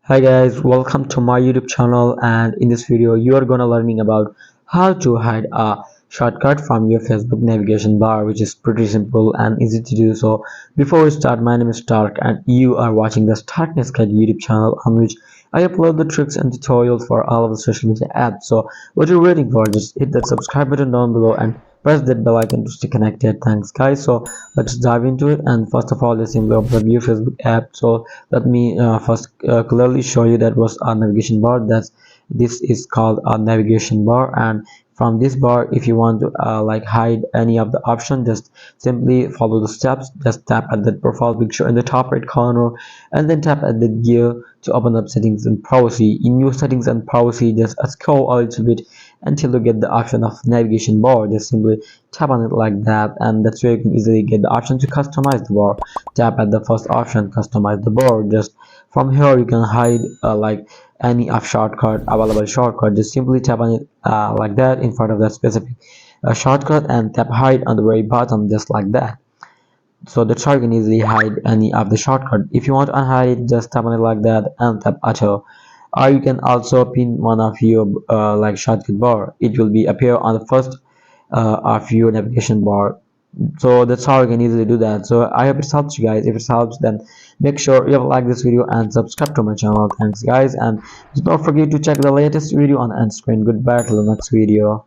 Hi guys, welcome to my YouTube channel, and in this video you are gonna learning about how to hide a shortcut from your Facebook navigation bar, which is pretty simple and easy to do. So before we start, my name is Stark and you are watching the Starkness Guide YouTube channel, on which I upload the tricks and tutorials for all of the social media apps. So what you're waiting for, just hit that subscribe button down below and press that bell icon to stay connected. Thanks guys. So let's dive into it, and first of all just simply open your Facebook app. So let me first clearly show you that was a navigation bar. This is called a navigation bar, and from this bar, if you want to like hide any of the option, just simply follow the steps. Just tap at the profile picture in the top right corner, and then tap at the gear to open up settings and privacy. In your settings and privacy, just scroll a little bit until you get the option of navigation bar. Just simply tap on it like that, and that's where you can easily get the option to customize the bar. Tap at the first option, customize the bar. Just from here you can hide like any of shortcut, available shortcut. Just simply tap on it like that in front of that specific shortcut, and tap hide on the very bottom, just like that. So that's how you can easily hide any of the shortcut. If you want to unhide it, just tap on it like that and tap auto. Or you can also pin one of your like shortcut bar. It will be appear on the first of your navigation bar. So that's how you can easily do that. So I hope it helps you guys. If it helps, then make sure you like this video and subscribe to my channel. Thanks guys, and don't forget to check the latest video on end screen. Goodbye till the next video.